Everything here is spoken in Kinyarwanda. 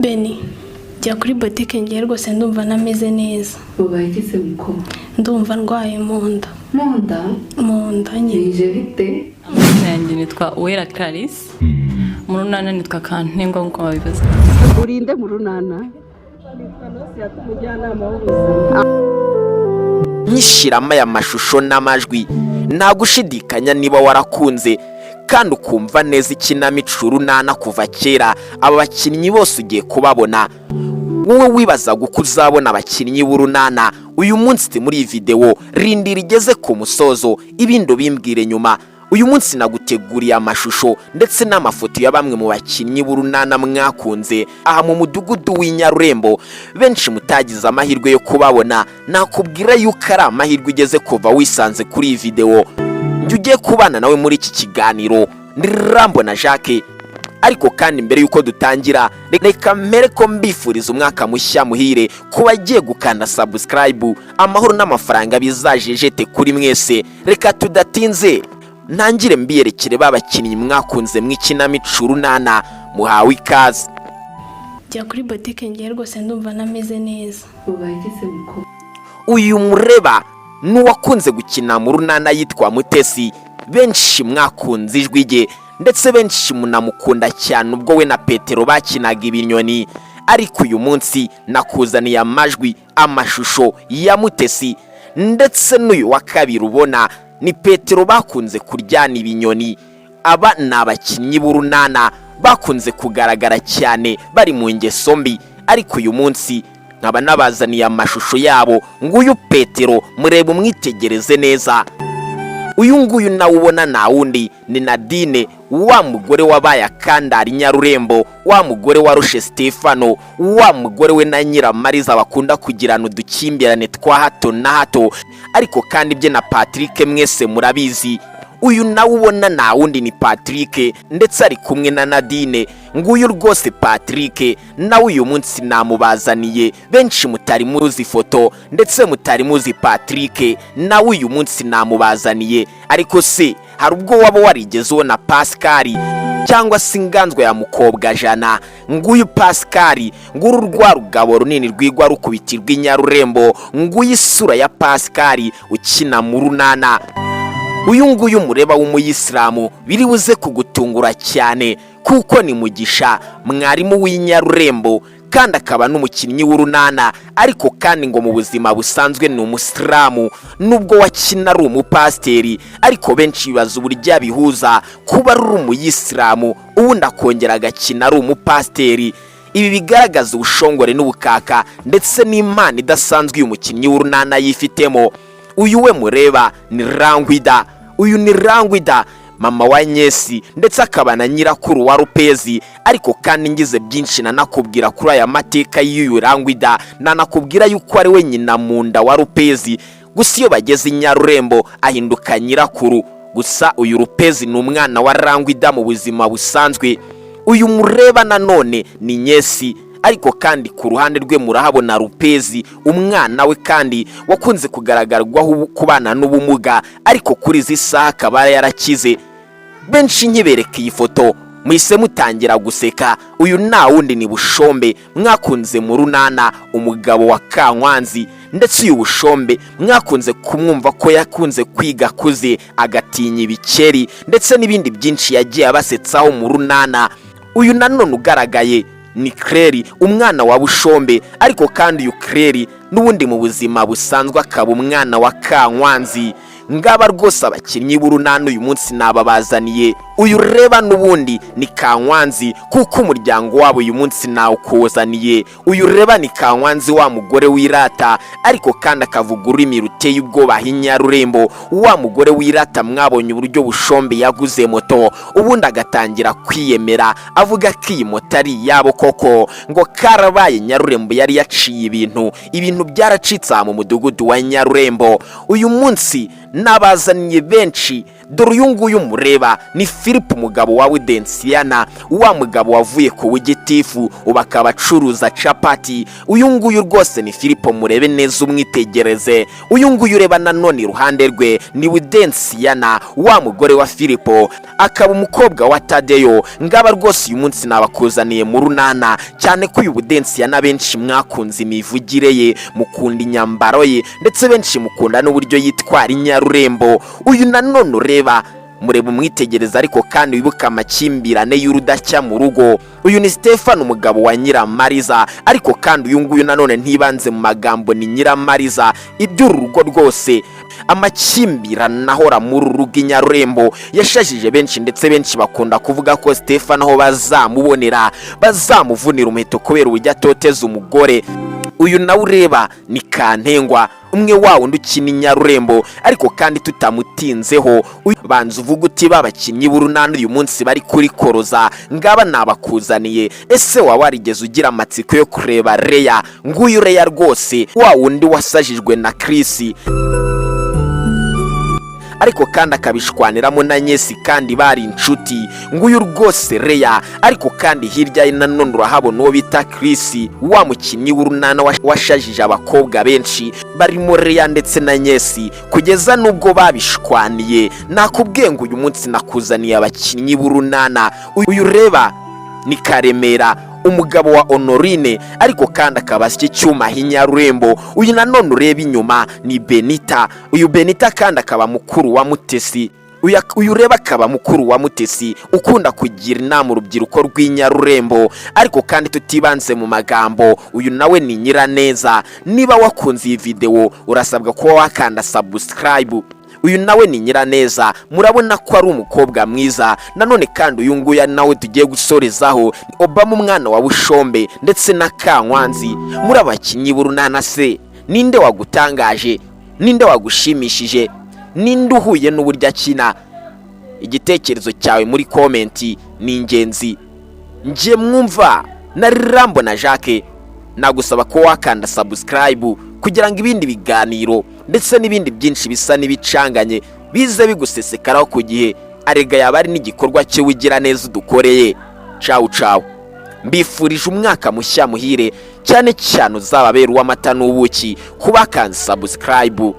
Beni, jya kuri botike ngiye rwose ndumva nameze neza. Ubayigize mukoma. Ndumva ndwaye mu nda. Mu nda nyine. Bije bite? Nanjye nitwa CHRiS. Murunana nitwa Kantengwa nkuko babivuze. Urinde murunana. Nitwa Nose yatumujyanama w'ubuzima. Nyishirama ya mashusho n'amajwi nta gushidikanya niba warakunze kandi ukumva neza ikinamico URUNANA kuva kera aba bakinnyi bose ugiye kubabona. Wowe wibaza guko uzabona abakinnyi b'URUNANA uyu munsi muri iyi video rindira igeze ku musozo ibindo bimbwire nyuma. Uyu munsi naguteguriye amashusho ndetse n'amafoto ya bamwe mu bakinnyi b'URUNANA mwakunze aha mu mudugudu w'inyarurembo benshi mutagize amahirwe yo kubabona. Nakubwira yuko ari amahirwe igeze kuva wisanze kuri iyi video. Njye ugiye kubana nawe muri iki kiganiro ni Rambo na Jacques. Ariko kandi mbere yuko dutangira reka mbere ko mbifuriza umwaka mushya muhire kuba agiye gukanda subscribe. Amahoro n'amafaranga bizajejete kuri mwese. Reka tudatinze ntangire mbiyerekere babakinnyi mwakunze mw'ikinamico URUNANA. Muhawe ikaze. Jya kuri botike ngiye rwose ndumva nameze neza. Ubayigize mukoma. Uyu mureba n'uwakunze gukina mu URUNANA yitwa MUTESI. Benshi mwakunze ijwi rye ndetse benshi munamukunda cyane ubwo we na PETERO bakinaga ibinyoni. Ariko uyu munsi nakuzaniye amajwi amashusho ya MUTESI ndetse n'uyu wa kabiri ubona ni PETERO bakunze kuryana ibinyoni. Aba ni abakinnyi b'URUNANA bakunze kugaragara cyane bari mu ngeso mbi. Ariko uyu munsi nkaba nabazaniye amashusho yabo. Nguyu PETERO murebe umwitegereze neza. Uyu nguyu nawe ubona na wundi ni Nadine, wa mugore wabaye akandari Nyarurembo, wa mugore warushe Stefano, wa mugore we na Nyiramariza bakunda kugirana udukimbirane twa hato na hato. Ariko kandi bye na Patrick mwese murabizi. Uyu nawe ubona na wundi ni Patrick ndetse ari kumwe na Nadine. Nguyu rwose Patrick nawe uyu munsi namubazaniye. Benshi mutari muzi foto ndetse mutari muzi Patrick nawe uyu munsi namubazaniye. Ariko se hari ubwo waba warigeze ubona Pascal cyangwa se inganzwa ya mukobwa jana? Nguyu Pascal, nguru rwa rugabo runini rwigwa rukubitirwa inyarurembo. Nguyu isura ya Pascal ukina mu URUNANA. Uyu nguyu mureba w'umuyisilamu biri buze kugutungura cyane kuko ni Mugisha, mwarimu w'inyarurembo kandi akaba n'umukinnyi w'URUNANA. Ariko kandi ngo mu buzima busanzwe ni umusilamu nubwo wakina ari umupasteri. Ariko benshi bibaza uburyo bihuza kuba ari umuyisilamu ubundi akongera agakina ari umupasteri. Ibi bigaragaza ubushongore n'ubukaka ndetse n'Imana idasanzwe uyu mukinnyi w'URUNANA yifitemo. Uyu we mureba ni Rangwida. Uyu ni Rangwida, mama wa Nyesi ndetse akaba na nyirakuru wa Rupezi. Ariko kandi ngize byinshi nanakubwira kuri aya mateka y'uyu Rangwida. Nanakubwira yuko ari we nyina mu nda wa Rupezi. Gusa iyo bageze inyarurembo ahinduka nyirakuru. Gusa uyu Rupezi ni umwana wa Rangwida mu buzima busanzwe. Uyu mureba nanone ni Nyesi. Ariko kandi ku ruhande rwe murahabona Rupezi, umwana we kandi wakunze kugaragarwaho kubana n'ubumuga. Ariko kuri izi saha akaba yarakize. Benshi nkibereka iyi foto muhise mutangira guseka. Uyu nta wundi ni Bushombe mwakunze mu URUNANA, umugabo wa Kankwanzi. Ndetse uyu Bushombe mwakunze kumwumva ko yakunze kwiga kuze agatinya ibikeri ndetse n'ibindi byinshi yagiye abasetsaho mu URUNANA. Uyu nanone ugaragaye ni Claire, umwana wa Bushombe. Ariko kandi uyu Claire n'ubundi mu buzima busanzwe akaba umwana wa Kankwanzi. Ngaba rwose abakinnyi b'URUNANA uyu munsi nababazaniye. Uyu reba n'ubundi ni Kankwanzi kuko umuryango wabo uyu munsi nawukuzaniye. Uyu reba ni Kankwanzi, wa mugore wirata ariko kandi akavuga ururimi ruteye ubwoba hinyarurembo. Wa mugore wirata mwabonye uburyo Bushombe yaguze moto ubundi agatangira kwiyemera avuga ko iyi moto ari yabo koko. Ngo karabaye Nyarurembo yari yaciye ibintu byaracitse mu mudugudu wa Nyarurembo. Uyu munsi nabazaniye benshi dore uyu nguyu mureba ni Philip umugabo wa Udensiyana, wa mugabo wavuye ku wigitifu ubakaba acuruza capati. Uyu nguyu rwose ni Philip, murebe neza umwitegereze. Uyu nguyu ureba nanone iruhande rwe ni Udensiyana, wa mugore wa Philip, akaba umukobwa wa Tadeyo. Ngaba rwose uyu munsi nabakuzaniye mu runana, cyane ko uyu Udensiyana benshi mwakunze imivugire ye, mukunda inyambaro ye, ndetse benshi mukunda n'uburyo yitwara inyarurembo. Uyu nanone ureba mureba umwitegereza, ariko kandi wibuka amakimbirane y'urudacya mu rugo. Uyu ni Stefano umugabo wa Nyiramariza, ariko kandi uyu nguyu nanone ntibanze mu magambo ni Nyiramariza. Iby'uru rugo rwose amakimbirane ahora muri rugo inyarurembo yashajije benshi, ndetse benshi bakunda kuvuga ko Stefano aho bazamubonera bazamuvunira umuheto kubera uburyo atoteza umugore. Uyu nawe ureba ni Kantengwa, umwe wawo ndukina inyarurembo, ariko kandi tutamutinzeho. Banza uvuga uti babakinnyi b'urunana uyu munsi bari kuri koroza, ngaba nabakuzaniye. Ese wa warigeze ugira amatsiko yo kureba Leya? Nguyu Leya rwose, wa wundi wasajijwe na CHRiS, ariko kandi akabishwaniramo na Nyesi, kandi bari inshuti. Nguyu rwose Leya, ariko kandi hirya ye nanone urahabona uwo bita CHRiS, wa mukinnyi w'urunana washajije abakobwa benshi barimo Leya ndetse na Nyesi, kugeza nubwo babishwaniye. Nakubwiye ngo uyu munsi nakuzaniye abakinnyi b'urunana. Uyu reba ni Karemera, umugabo wa Honorine, ariko kandi akaba asya icyuma hinyarurembo. Uyu nanone ureba inyuma ni Benita. Uyu Benita kandi akaba mukuru wa Mutesi. Uyu ureba akaba mukuru wa Mutesi, ukunda kugira inama urubyiruko rw'inyarurembo, ariko kandi tutibanze mu magambo. Uyu nawe ni Nyiraneza. Niba wakunze iyi video urasabwa kuba wakanda subscribe. Uyu nawe ni Nyiraneza, murabona ko ari umukobwa mwiza. Nanone kandi uyu nguyu nawe tugiye gusorezaho Obama umwana wa Bushombe ndetse na Kankwanzi. Muri abakinnyi b'urunana se ninde wagutangaje? Ninde wagushimishije? Ninde uhuye n'uburyo akina? Igitekerezo cyawe muri komenti ni ingenzi. Nje mwumva na Rambo na Jacques, nagusaba ko wakanda subscribe kugira ngo ibindi biganiro ndetse n'ibindi byinshi bisa n'ibicanganye bize bigusesekaraho ku gihe. Arega yaba ari n'igikorwa cyo wigira neza udukoreye. Ciao ciao, mbifurije umwaka mushya muhire, cyane cyane uzababera uw'amata n'ubuki kubakanze subscribe.